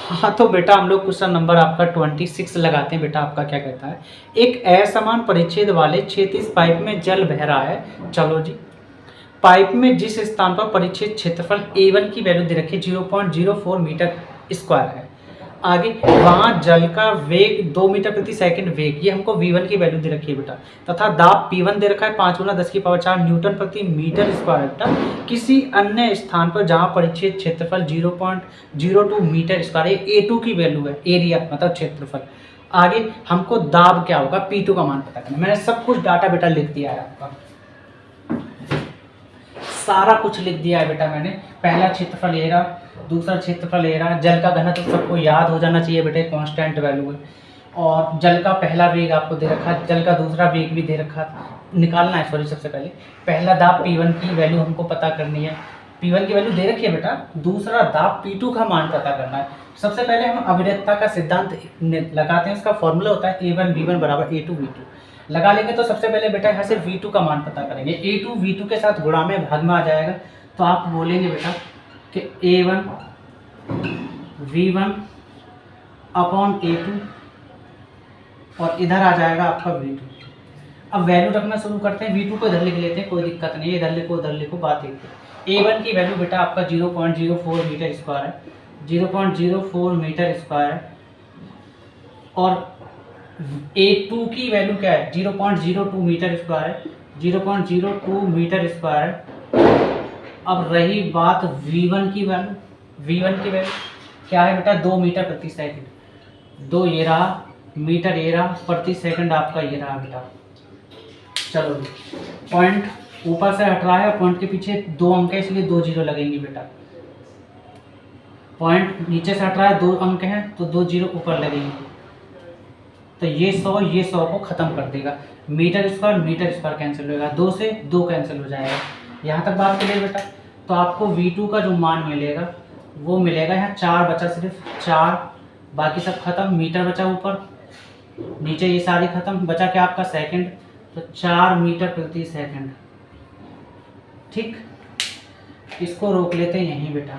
हाँ, तो बेटा हम लोग क्वेश्चन नंबर आपका 26 लगाते हैं। बेटा आपका क्या कहता है, एक असमान परिच्छेद वाले क्षैतिज पाइप में जल बह रहा है। चलो जी, पाइप में जिस स्थान पर परिच्छेद क्षेत्रफल A1 की वैल्यू दे रखी है 0.04 मीटर स्क्वायर है, आगे वहाँ जल का वेग 2 मीटर प्रति सेकंड वेग, ये हमको V1 की वैल्यू दे रखी है बेटा, तथा दाब P1 दे रखा है 5 गुना 10⁴ न्यूटन प्रति मीटर स्क्वायर है बेटा। किसी अन्य स्थान पर जहाँ परिच्छेद क्षेत्रफल 0.02 मीटर स्क्वायर है, A2 की वैल्यू है, एरिया मतलब क्षेत्रफल, आगे हमको दाब क्या होगा P2 का मान पता करना। मैंने सब कुछ डाटा बेटा लिख दिया है, आपका सारा कुछ लिख दिया है बेटा मैंने। पहला क्षेत्रफल ये रहा, दूसरा क्षेत्रफल ये रहा, जल का घनत्व तो सबको याद हो जाना चाहिए बेटे, कांस्टेंट वैल्यू है, और जल का पहला वेग आपको दे रखा है, जल का दूसरा वेग भी दे रखा निकालना है। सॉरी, सबसे पहले पहला दाब P1 की वैल्यू हमको पता करनी है, P1 की वैल्यू दे रखी है बेटा, दूसरा दाब P2 का मान पता करना है। सबसे पहले हम अविरतता का सिद्धांत लगाते हैं, इसका फॉर्मूला होता है A1V1 बराबर A2 V2 लगा लेंगे। तो सबसे पहले बेटा यहाँ से V2 का मान पता करेंगे, A2 V2 के साथ गुणा में भाग में आ जाएगा, तो आप बोलेंगे बेटा कि A1 V1 अपॉन A2 और इधर आ जाएगा आपका V2। अब वैल्यू रखना शुरू करते हैं, V2 को इधर लिख लेते हैं, कोई दिक्कत नहीं है, इधर लिखो उधर लिखो, बात एक है। A1 की वैल्यू बेटा आपका 0.04 मीटर स्क्वायर है, 0.04 मीटर स्क्वायर है, और A2 की वैल्यू क्या है 0.02 मीटर स्क्वायर है, 0.02 मीटर स्क्वायर है। अब रही बात V1 की वैल्यू, V1 की वैल्यू क्या है बेटा 2 मीटर प्रति सेकंड, 2 ये रहा मीटर, ये रहा प्रति सेकंड आपका ये रहा बेटा। चलो पॉइंट ऊपर से हट रहा है, पॉइंट के पीछे 2 अंक है इसलिए 2 जीरो लगेंगे बेटा। पॉइंट नीचे से हट रहा है, 2 अंक हैं तो 2 जीरो ऊपर लगेंगे, तो ये 100 को ख़त्म कर देगा। मीटर स्क्वायर कैंसिल होगा, 2 से 2 कैंसिल हो जाएगा। यहाँ तक बात करिए बेटा, तो आपको V2 का जो मान मिलेगा वो मिलेगा, यहाँ 4 बचा, सिर्फ 4, बाकी सब खत्म, मीटर बचा ऊपर, नीचे ये सारी खत्म, बचा क्या आपका सेकंड, तो 4 मीटर प्रति सेकंड। ठीक, इसको रोक लेते हैं यहीं बेटा।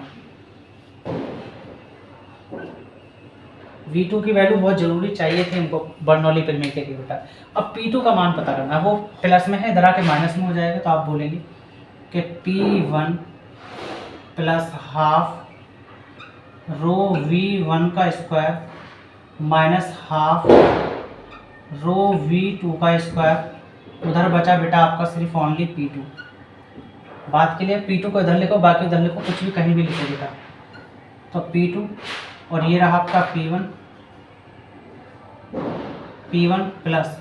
V2 की वैल्यू बहुत जरूरी चाहिए थी हमको बर्नौली परिमेय के लिए बेटा। अब P2 का मान पता करना है, वो प्लस में है, इधर आके माइनस में हो जाएगा, तो आप बोलेंगे कि P1 plus half rho V1 का square minus half rho V2 का स्क्वायर, उधर बचा बेटा आपका सिर्फ ओनली P2। बात के लिए P2 को इधर लिखो, बाकी उधर लिखो, कुछ भी कहीं भी लिखो बेटा। तो P2 और ये रहा आपका P1 plus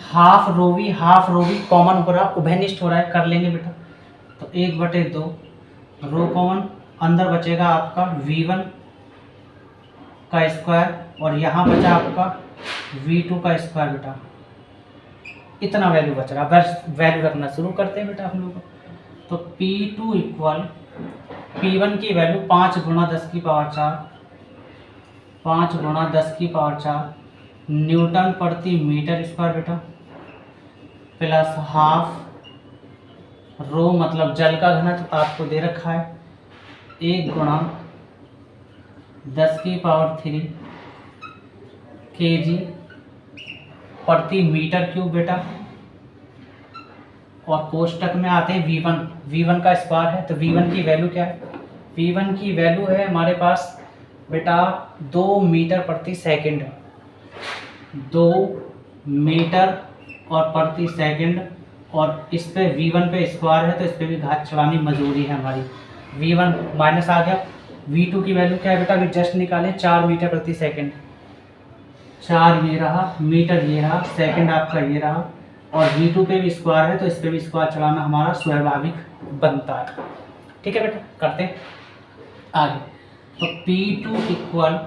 half rho V common हो रहा, उभयनिष्ठ हो रहा है, कर लेंगे बेटा। तो 1/2 रो कॉमन, अंदर बचेगा आपका V1 का स्क्वायर, और यहाँ बचा आपका V2 का स्क्वायर बेटा। इतना वैल्यू बच रहा, बस वैल्यू रखना शुरू करते हैं बेटा हम लोग। तो P2 इक्वल P1 की वैल्यू 5 गुणा 10⁴, 5 गुणा 10⁴ न्यूटन प्रति मीटर स्क्वायर बेटा, प्लस हाफ रो मतलब जल का घनत्व आपको दे रखा है 1 गुणा 10⁻³ kg प्रति मीटर क्यूब बेटा। और कोष्टक में आते हैं V1 का स्क्वायर है, तो V1 की वैल्यू क्या है, V1 की वैल्यू है हमारे पास बेटा 2 मीटर प्रति सेकंड, 2 मीटर और प्रति सेकंड, और इस पे V1 पे स्क्वायर है तो इस पे भी घात चढ़ानी मजबूरी है हमारी। V1 माइनस आ गया, V2 की वैल्यू क्या है बेटा, अभी जस्ट निकालें 4 मीटर प्रति सेकंड, 4 ये रहा मीटर, ये रहा सेकंड आपका ये रहा, और V2 पे भी स्क्वायर है तो इस पे भी स्क्वायर चढ़ाना हमारा स्वाभाविक बनता है। ठीक है बेटा, करते हैं आगे। तो P2 इक्वल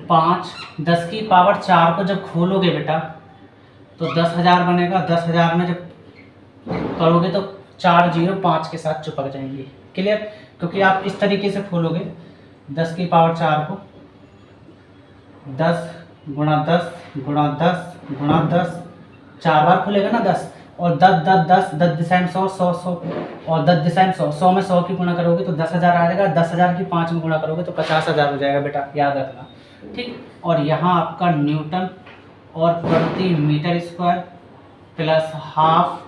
5 10⁴ को जब खोलोगे बेटा तो 10,000 बनेगा, 10,000 में जब करोगे तो 4 0 5 के साथ चिपक जाएंगे। क्लियर, क्योंकि आप इस तरीके से खोलोगे 10⁴ को 10 गुणा 10 गुणा 10 गुणा 10, 4 बार खुलेगा ना 10, और 10 दिशा में 100 100 100 और 10 दिशा में 100 100 में 100 की गुणा करोगे तो 10,000 आ जाएगा। 10,000 की 5 में गुणा करोगे तो 50,000 हो जाएगा बेटा, याद रखना। ठीक, और यहाँ आपका न्यूटन और प्रति मीटर स्क्वायर प्लस हाफ,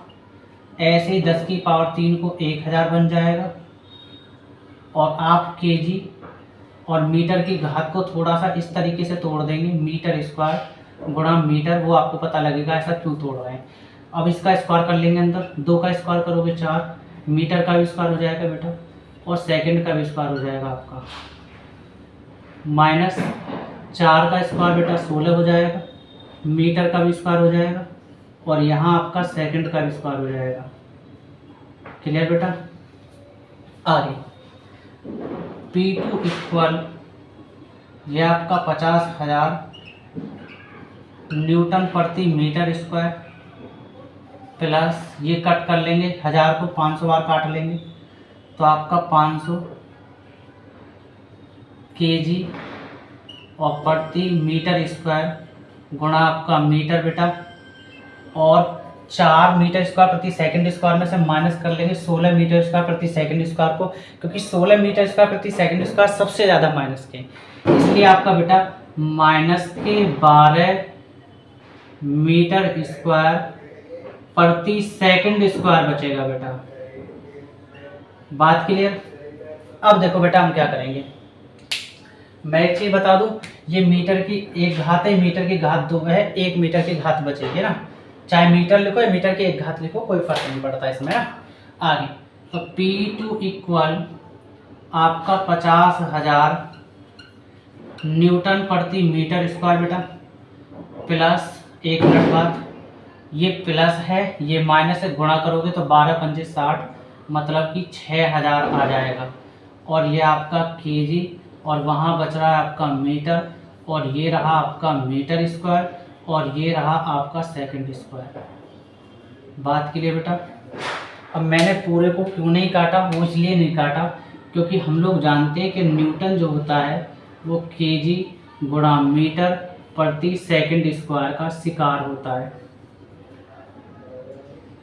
ऐसे ही 10 की पावर 3 को 1000 बन जाएगा। और आप केजी और मीटर की घात को थोड़ा सा इस तरीके से तोड़ देंगे, मीटर स्क्वायर गुणा मीटर, वो आपको पता लगेगा ऐसा क्यों तोड़ रहे हैं। अब इसका स्क्वायर कर लेंगे, अंदर 2 का स्क्वायर करोगे 4, मीटर का भी स्क्वायर हो जाएगा बेटा, और सेकंड का भी स्क्वायर हो जाएगा आपका, माइनस 4 का स्क्वायर बेटा 16 हो जाएगा, मीटर का भी स्क्वायर हो जाएगा, और यहाँ आपका सेकंड का भी स्क्वायर हो जाएगा। क्लियर बेटा? आगे P2 इक्वल, यह आपका 50,000 न्यूटन प्रति मीटर स्क्वायर प्लस, ये कट कर लेंगे, 1000 को 500 बार काट लेंगे तो आपका 500 केजी और प्रति मीटर स्क्वायर गुणा आपका मीटर बेटा, और 4 मीटर स्क्वायर प्रति सेकंड स्क्वायर में से माइनस कर लेंगे 16 मीटर स्क्वायर प्रति सेकंड स्क्वायर को, क्योंकि 16 मीटर स्क्वायर प्रति सेकंड स्क्वायर सबसे ज़्यादा माइनस के, इसलिए आपका बेटा माइनस के 12 मीटर स्क्वायर प्रति सेकंड स्क्वायर बचेगा बेटा। बात क्लियर? अब देखो बेटा हम क्या करेंगे, मैं एक चीज़ बता दूं, ये मीटर की एक घात है, मीटर की घात 2 है, 1 मीटर की घात बचेगी ना, चाहे मीटर लिखो या मीटर की एक घात लिखो, कोई फर्क नहीं पड़ता इसमें ना। आगे तो P2 इक्वल आपका 50,000 न्यूटन प्रति मीटर स्क्वायर बेटा, प्लस, एक मिनट बाद, ये प्लस है ये माइनस है, गुणा करोगे तो 12 पंजे 60, मतलब कि 6000 आ जाएगा। और ये आपका केजी, और वहाँ बच रहा है आपका मीटर, और ये रहा आपका मीटर स्क्वायर, और ये रहा आपका सेकंड स्क्वायर। बात के लिए बेटा, अब मैंने पूरे को क्यों नहीं काटा, वो इसलिए नहीं काटा क्योंकि हम लोग जानते हैं कि न्यूटन जो होता है वो केजी गुणा मीटर प्रति सेकंड स्क्वायर का शिकार होता है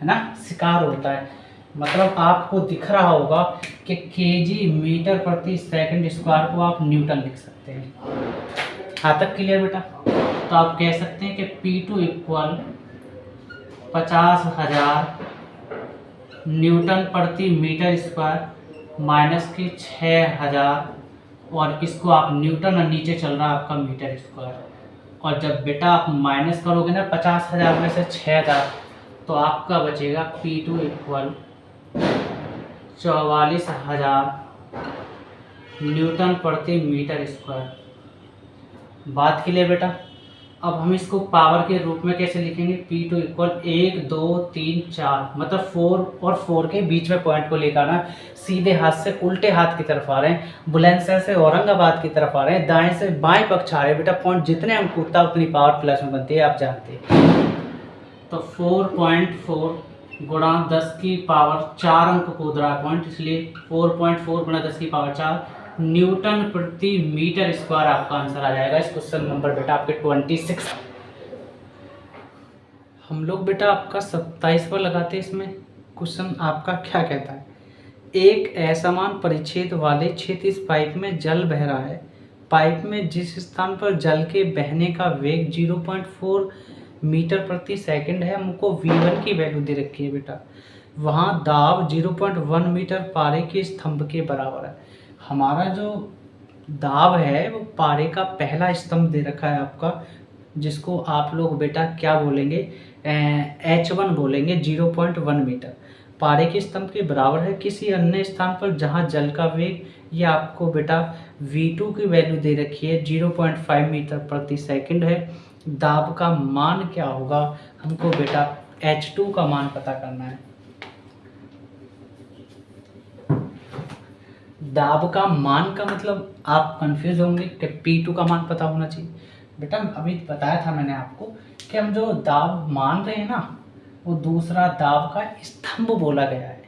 ना, शिकार होता है। मतलब आपको दिख रहा होगा कि केजी मीटर प्रति सेकंड स्क्वायर को आप न्यूटन लिख सकते हैं। यहाँ तक क्लियर बेटा? तो आप कह सकते हैं कि P2 इक्वल 50,000 न्यूटन प्रति मीटर स्क्वायर माइनस के 6000, और इसको आप न्यूटन और नीचे चल रहा है आपका मीटर स्क्वायर, और जब बेटा आप माइनस करोगे ना 50,000 में से 6000, तो आपका बचेगा P2 इक्वल 44,000 न्यूटन प्रति मीटर स्क्वायर। बात के लिए बेटा, अब हम इसको पावर के रूप में कैसे लिखेंगे, P2 इक्वल 1 2 3 4, मतलब 4 और 4 के बीच में पॉइंट को लेकर आना, सीधे हाथ से उल्टे हाथ की तरफ आ रहे हैं, बुलंदशहर से औरंगाबाद की तरफ आ रहे हैं, दाएं से बाएं पक्ष आ रहे हैं बेटा। पॉइंट जितने अंक कूदता उतनी पावर प्लस में बनती है, आप जानते हैं। तो 4.4 गुणा 10 की पावर 4 अंक कूद रहा है पॉइंट, इसलिए 4.4 गुणा 10 की पावर 4 न्यूटन प्रति मीटर स्क्वायर आपका आंसर आ जाएगा। इस क्वेश्चन नंबर बेटा आपके 26। हम लोग बेटा आपका 27 पर लगाते हैं। इसमें क्वेश्चन आपका क्या कहता है, एक असमान परिच्छेद वाले क्षैतिज पाइप में जल बह रहा है। पाइप में जिस स्थान पर जल के बहने का वेग 0.4 मीटर प्रति सेकंड है, हमको V1 की वैल्यू दे रखी है बेटा। वहाँ दाब 0.1 मीटर पारे के स्तंभ के बराबर है। हमारा जो दाब है वो पारे का पहला स्तंभ दे रखा है आपका, जिसको आप लोग बेटा क्या बोलेंगे, H1 बोलेंगे, 0.1 मीटर पारे के स्तंभ के बराबर है। किसी अन्य स्थान पर जहाँ जल का वेग, ये आपको बेटा V2 की वैल्यू दे रखी है 0.5 मीटर प्रति सेकंड है। दाब का मान क्या होगा, हमको बेटा H2 का मान पता करना है। दाब का मान का मतलब आप कंफ्यूज होंगे कि P2 का मान पता होना चाहिए। बेटा अभी बताया था मैंने आपको कि हम जो दाब मान रहे हैं ना, वो दूसरा दाब का स्तंभ बोला गया है,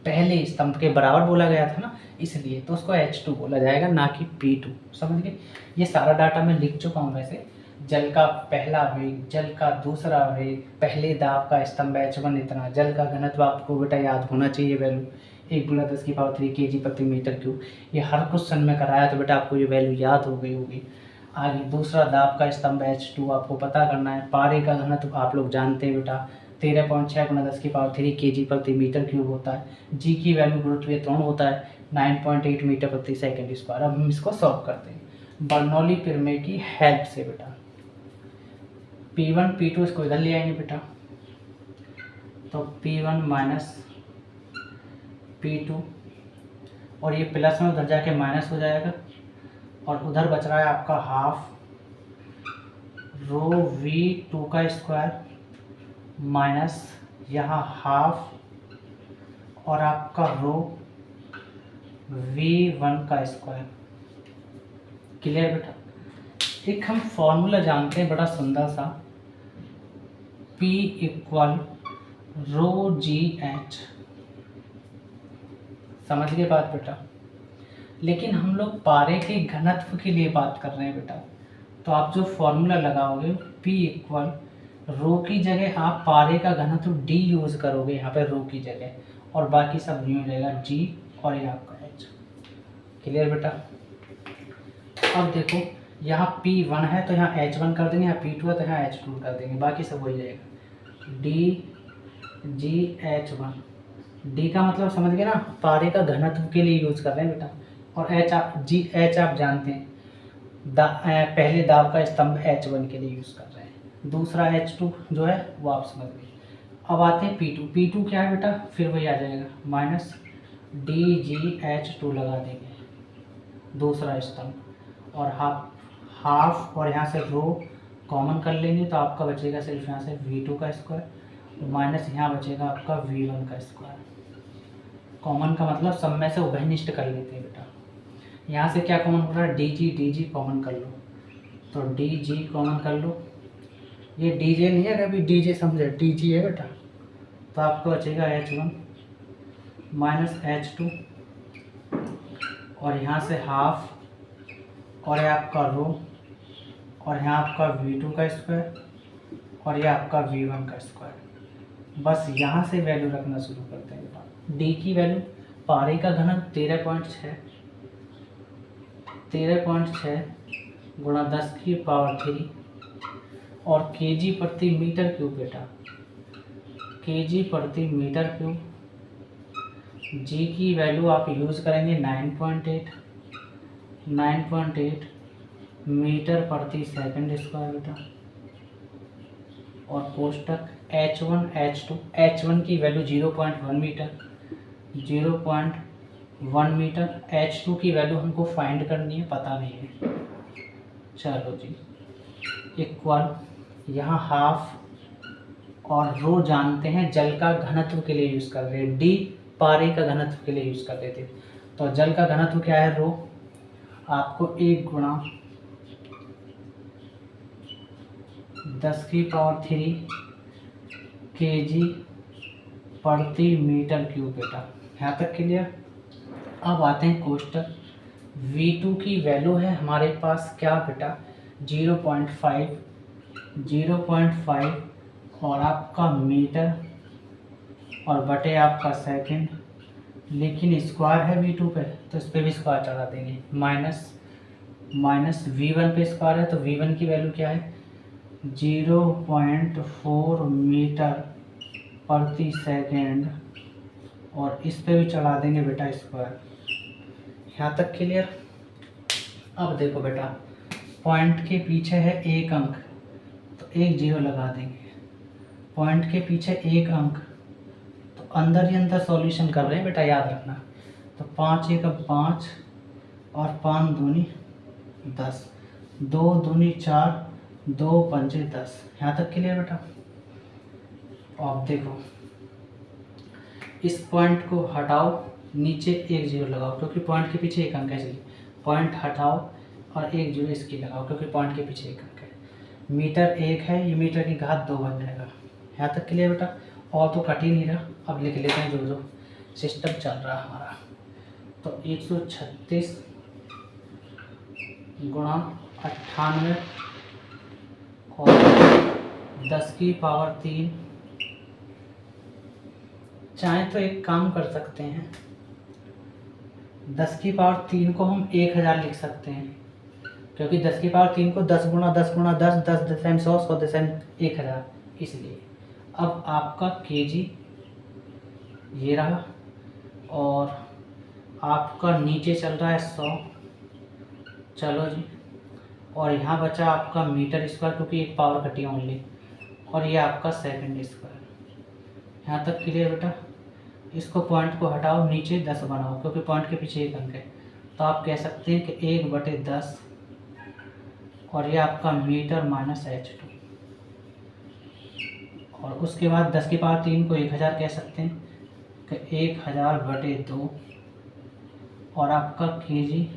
पहले स्तंभ के बराबर बोला गया था ना, इसलिए तो उसको H2 बोला जाएगा, ना कि P2। समझ गए? ये सारा डाटा मैं लिख चुका हूँ वैसे, जल का पहला वेग, जल का दूसरा वेग, पहले दाब का स्तंभ H1 इतना, जल का घनत्व आपको बेटा याद होना चाहिए वैल्यू 1 × 10⁻³ kg/m³। ये हर क्वेश्चन में कराया तो बेटा आपको ये वैल्यू याद हो गई होगी। आगे दूसरा दाब का स्तंभ H2 आपको पता करना है। पारे का घनत्व आप लोग जानते हैं बेटा 13.6 × 10⁻³ kg/m³ होता है। जी की वैल्यू गुरुत्वीय त्वरण होता है 9.8 मीटर/s²। अब हम इसको सॉल्व करते हैं बर्नौली प्रमेय की हेल्प से बेटा। P1 P2 इसको इधर ले आएंगे बेटा, तो P1 माइनस P2 और ये प्लस में उधर जाके माइनस हो जाएगा और उधर बच रहा है आपका हाफ रो V2 का स्क्वायर माइनस यहाँ हाफ और आपका रो V1 का स्क्वायर। क्लियर बेटा। एक हम फॉर्मूला जानते हैं बड़ा सुंदर सा, P = ρgh। समझ गए बात बेटा। लेकिन हम लोग पारे के घनत्व के लिए बात कर रहे हैं बेटा, तो आप जो फॉर्मूला लगाओगे P = रो की जगह आप पारे का घनत्व D यूज़ करोगे यहाँ पे रो की जगह, और बाकी सब यूँ हो जाएगा G और ये आपका H। क्लियर बेटा। अब देखो यहाँ P1 है तो यहाँ H1 कर देंगे, यहाँ P2 है तो यहाँ H2 कर देंगे, बाकी सब वही जाएगा DGH1। D का मतलब समझ गए ना, पारे का घनत्व के लिए यूज़ कर रहे हैं बेटा। और H आप जानते हैं पहले दाब का स्तंभ H1 के लिए यूज़ कर रहे हैं। दूसरा H2 जो है वो आप समझ गए। अब आते हैं P2 क्या है बेटा, फिर वही आ जाएगा माइनस DGH2 लगा देंगे दूसरा स्तंभ, और हाफ और यहाँ से रो कॉमन कर लेंगे तो आपका बचेगा सिर्फ यहाँ से V2 का स्क्वायर माइनस यहाँ बचेगा आपका V1 का स्क्वायर। कॉमन का मतलब सब में से उभयनिष्ठ कर लेते हैं बेटा। यहाँ से क्या कॉमन हो रहा है, DG कॉमन कर लो, तो DG कॉमन कर लो। ये DJ नहीं है, कभी DJ समझे, DG है बेटा, तो आपको बचेगा H1 माइनस H2 और यहाँ से हाफ और ये आपका रो और यहाँ आपका V2 का स्क्वायर और ये आपका V1 का स्क्वायर। बस यहाँ से वैल्यू रखना शुरू करते हैं बेटा। D की वैल्यू पारे का घनत्व 13.6 गुणा 10⁻³ और kg/m³ बेटा, kg/m³। G की वैल्यू आप यूज़ करेंगे 9.8 मीटर/s² बेटा, और कोष्टक H1 H2। H1 की वैल्यू 0.1 मीटर, H2 की वैल्यू हमको फाइंड करनी है, पता नहीं है। चलो जी, इक्वल यहाँ हाफ और रो जानते हैं जल का घनत्व के लिए यूज़ कर रहे हैं, D पारे का घनत्व के लिए यूज़ कर रहे थे। तो जल का घनत्व क्या है, रो, आपको 1 × 10⁻³ kg/m³ बेटा। यहाँ तक क्लियर। अब आते हैं कोष्टक। V2 की वैल्यू है हमारे पास क्या बेटा, 0.5 और आपका मीटर और बटे आपका सेकंड, लेकिन स्क्वायर है V2 पे तो इस पर भी स्क्वायर चढ़ा देंगे। माइनस V1 पे स्क्वायर है तो V1 की वैल्यू क्या है, 0.4 मीटर/सेकंड और इस पे भी चढ़ा देंगे बेटा स्क्वायर। यहाँ तक क्लियर। अब देखो बेटा, पॉइंट के पीछे है 1 अंक तो 1 0 लगा देंगे। पॉइंट के पीछे 1 अंक तो अंदर ही अंदर सॉल्यूशन कर रहे हैं बेटा, याद रखना। तो 5 × 5 और 5 दूनी 10, 2 दूनी 4, 2 पंजे 10। यहाँ तक क्लियर बेटा। अब देखो इस पॉइंट को हटाओ, नीचे 1 0 लगाओ क्योंकि पॉइंट के पीछे 1 अंक है, इसलिए पॉइंट हटाओ और 1 0 इसकी लगाओ क्योंकि पॉइंट के पीछे 1 अंक है। मीटर 1 है, ये मीटर की घात 2 बन जाएगा। यहाँ तक क्लियर बेटा। और तो कट ही नहीं रहा, अब लिख लेते हैं जो सिस्टम चल रहा है हमारा। तो 136 × 98 10 की पावर 3। चाहे तो एक काम कर सकते हैं, 10 की पावर 3 को हम 1000 लिख सकते हैं, क्योंकि 10 की पावर 3 को 10 गुणा 10 गुणा 10, 10 दशम 100, 100 दशम 1000, इसलिए। अब आपका केजी ये रहा, और आपका नीचे चल रहा है 100, चलो जी, और यहाँ बचा आपका मीटर स्क्वायर, क्योंकि एक पावर घटी ओनली, और ये आपका सेकंड स्क्वायर। यहाँ तक क्लियर बेटा? इसको पॉइंट को हटाओ, नीचे 10 बनाओ, क्योंकि पॉइंट के पीछे एक अंक है, तो आप कह सकते हैं कि 1/10, और ये आपका मीटर माइनस H2। और उसके बाद 10 की पावर 3 को 1000 कह सकते हैं कि 1000/2, और आपका केजी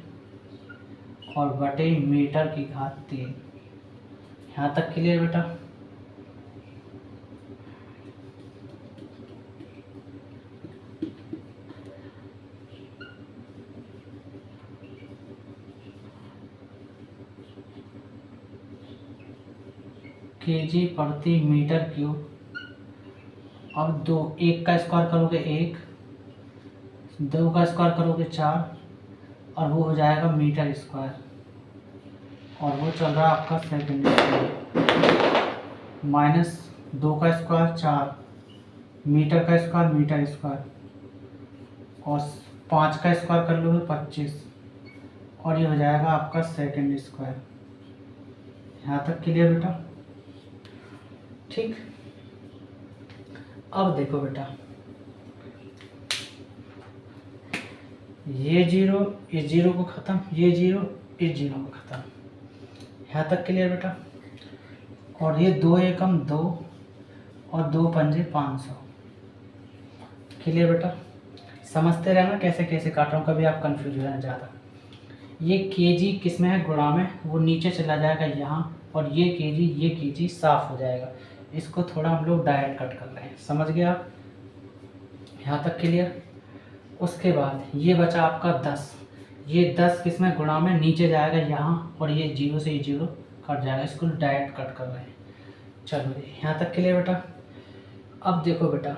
और बटे मीटर की घात 3। यहाँ तक क्लियर बेटा? केजी प्रति मीटर क्यूब। अब 2, 1 का स्क्वायर करोगे 1, 2 का स्क्वायर करोगे 4, और वो हो जाएगा मीटर स्क्वायर, और वो चल रहा है आपका सेकंड स्क्वायर, माइनस 2 का स्क्वायर 4, मीटर का स्क्वायर मीटर स्क्वायर, और 5 का स्क्वायर कर लोगे 25, और ये हो जाएगा आपका सेकंड स्क्वायर। यहाँ तक क्लियर बेटा? ठीक। अब देखो बेटा, ये 0 इस 0 को ख़त्म, ये 0 इस 0 को ख़त्म। यहाँ तक क्लियर बेटा? और ये 2 एकम 2, और 2 पंजे 500। क्लियर बेटा? समझते रहना कैसे कैसे काट रहा हूँ, कभी आप कंफ्यूज हो जाना ज़्यादा। ये केजी किस में है, गुणा में, वो नीचे चला जाएगा यहाँ, और ये केजी साफ हो जाएगा। इसको थोड़ा हम लोग डायरेक्ट कट कर रहे हैं, समझ गए आप? यहाँ तक क्लियर? उसके बाद ये बचा आपका 10, ये 10 किस में, गुणा में, नीचे जाएगा यहाँ, और ये 0 से 0 कट जाएगा, इसको डायरेक्ट कट कर रहे हैं। चलो जी, यहाँ तक क्लियर बेटा? अब देखो बेटा,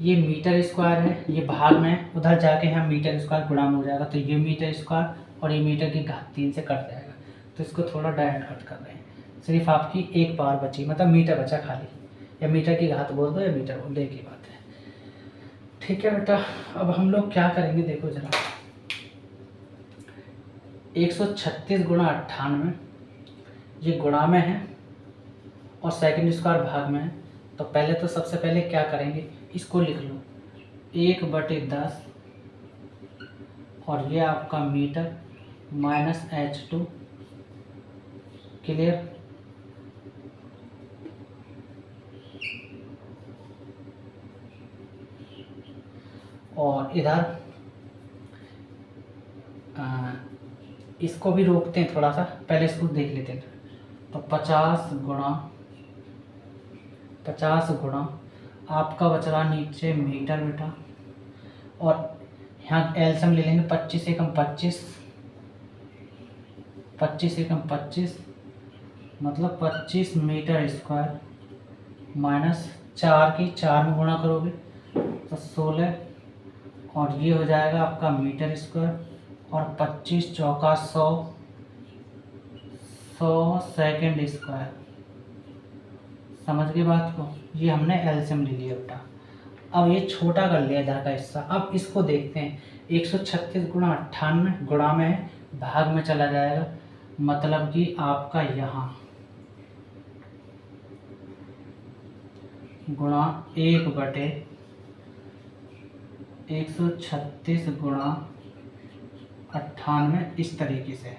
ये मीटर स्क्वायर है, ये भाग में, उधर जाके यहाँ मीटर स्क्वायर गुणा में हो जाएगा, तो ये मीटर स्क्वायर और ये मीटर की घात 3 से कट जाएगा, तो इसको थोड़ा डायरेक्ट कट कर रहे हैं। सिर्फ आपकी एक पावर बची, मतलब मीटर बचा खाली, या मीटर की घात बोल दो या मीटर बोल दो, एक ही बात है। ठीक है बेटा? अब हम लोग क्या करेंगे, देखो जरा, 136 गुणा 98, ये गुणा में है और सेकंड स्क्वायर भाग में है, तो पहले तो सबसे पहले क्या करेंगे, इसको लिख लो 1/10, और ये आपका मीटर माइनस H2। क्लियर? और इधर इसको भी रोकते हैं थोड़ा सा, पहले इसको देख लेते हैं। तो 50 गुणा आपका बच रहा नीचे मीटर बेटा, और यहाँ एलसीएम ले लेंगे, 25 एकम 25, 25 एकम 25, मतलब 25 मीटर स्क्वायर, माइनस 4 की 4 में गुणा करोगे तो 16, और ये हो जाएगा आपका मीटर स्क्वायर, और 25 चौका 100, 100 सेकंड स्क्वायर। समझ गए बात को? ये हमने एलसीएम ले लिया बेटा। अब ये छोटा कर लिया इधर का हिस्सा। अब इसको देखते हैं, 136 गुणा 98 गुणा में भाग में चला जाएगा, मतलब कि आपका यहाँ गुणा 1/136 गुणा 98, इस तरीके से।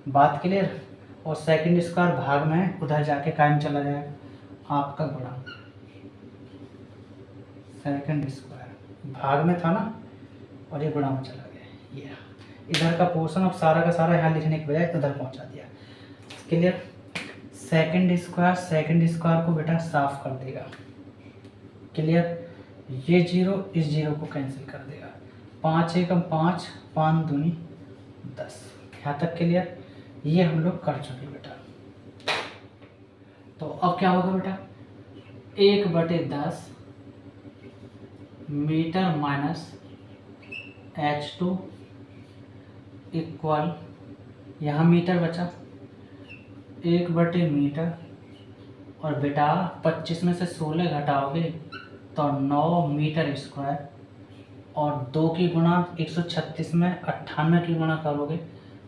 बात क्लियर? और सेकंड स्क्वायर भाग में, उधर जाके कायम चला जाएगा आपका गुणा, सेकंड स्क्वायर भाग में था ना, और ये गुणा में चला गया। ये इधर का पोर्शन अब सारा का सारा यहाँ लिखने के बजाय उधर पहुँचा दिया। क्लियर? सेकंड स्क्वायर को बेटा साफ कर देगा। क्लियर? ये 0 इस 0 को कैंसिल कर देगा, 5 एकम 5, 5 दूनी 10। यहाँ तक क्लियर? ये हम लोग कर चुके बेटा। तो अब क्या होगा बेटा, 1/10 मीटर माइनस H2 इक्वल, यहाँ मीटर बचा 1/मीटर, और बेटा 25 में से 16 घटाओगे तो 9 मीटर स्क्वायर, और 2 की गुणा 136 में 98 की गुणा करोगे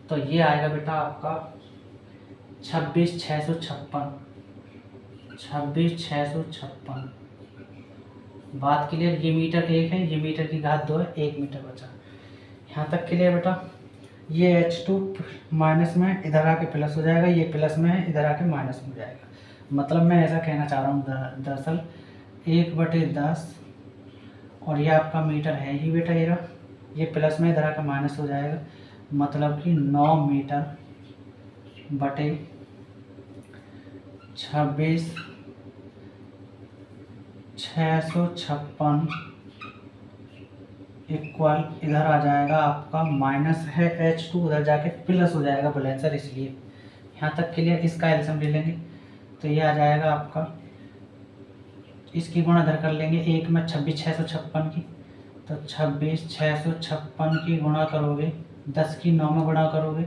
तो ये आएगा बेटा आपका 26,656। 26,656। बात क्लियर। ये मीटर 1 है, ये मीटर की घात 2 है, 1 मीटर बचा। यहाँ तक क्लियर बेटा। ये H2 माइनस में इधर आके प्लस हो जाएगा, ये प्लस में है इधर आके माइनस हो जाएगा। मतलब मैं ऐसा कहना चाह रहा हूँ दरअसल 1/10, और ये आपका मीटर है ही बेटा, ये प्लस में इधर आकर माइनस हो जाएगा, मतलब कि 9 मीटर बटे 26,656 इक्वल, इधर आ जाएगा आपका माइनस है H2, उधर जाके प्लस हो जाएगा बैलेंसर, इसलिए यहाँ तक क्लियर। इसका एल्सियम ले लेंगे तो ये आ जाएगा आपका, इसकी गुणा इधर कर लेंगे, 1 में 26,656 की, तो 26,656 की गुणा करोगे 10 की 9 में गुणा करोगे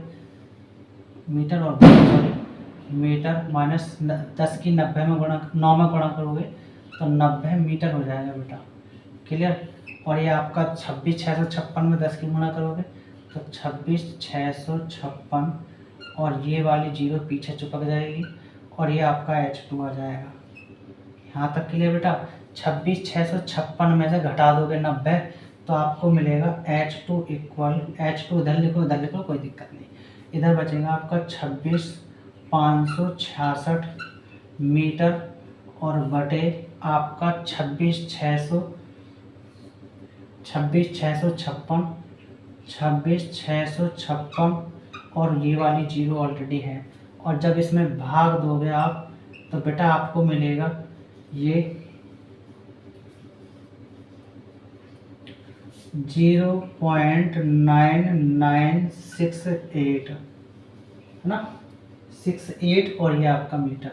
मीटर, और मीटर माइनस 10 की 90 में गुणा 9 में गुणा करोगे तो 90 मीटर हो जाएगा बेटा। क्लियर। और ये आपका 26,656 में 10 की गुणा करोगे तो 26,656, और ये वाली जीरो पीछे चिपक जाएगी, और ये आपका H2 आ जाएगा। यहाँ तक क्लियर बेटा। 26,656 में से घटा दोगे 90 तो आपको मिलेगा H2 इक्वल, H2 इधर लिखो कोई दिक्कत नहीं, इधर बचेगा आपका 26,566 मीटर, और बटे आपका 26,656, और ये वाली जीरो ऑलरेडी है, और जब इसमें भाग दोगे आप तो बेटा आपको मिलेगा ये 0.9968 है ना, 68, और ये आपका मीटर,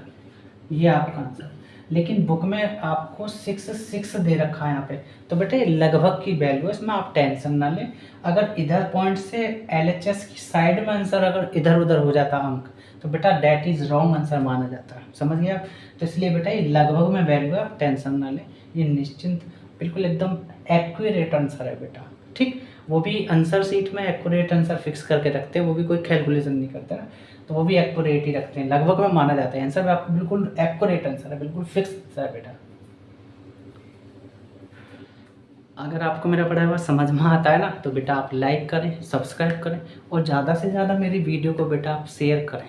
ये आपका आंसर। लेकिन बुक में आपको 66 दे रखा है यहाँ पे, तो बेटा ये लगभग की वैल्यू है, इसमें आप टेंशन ना लें। अगर इधर पॉइंट से LHS की साइड में आंसर अगर इधर उधर हो जाता अंक तो बेटा डेट इज़ रॉन्ग आंसर माना जाता है, समझ गए आप। तो इसलिए बेटा ये लगभग में वैल्यू है, आप टेंशन ना लें, ये निश्चिंत बिल्कुल एकदम एक्यूरेट आंसर है बेटा। ठीक, वो भी आंसर शीट में एक्यूरेट आंसर फिक्स करके रखते हैं, वो भी कोई कैलकुलेशन नहीं करते ना, तो वो भी एक्यूरेट ही रखते हैं, लगभग में माना जाता है आंसर में, आपको बिल्कुल एक्यूरेट आंसर है, बिल्कुल फिक्स आंसर है बेटा। अगर आपको मेरा पढ़ाया हुआ समझ में आता है ना तो बेटा आप लाइक करें, सब्सक्राइब करें, और ज़्यादा से ज़्यादा मेरी वीडियो को बेटा आप शेयर करें।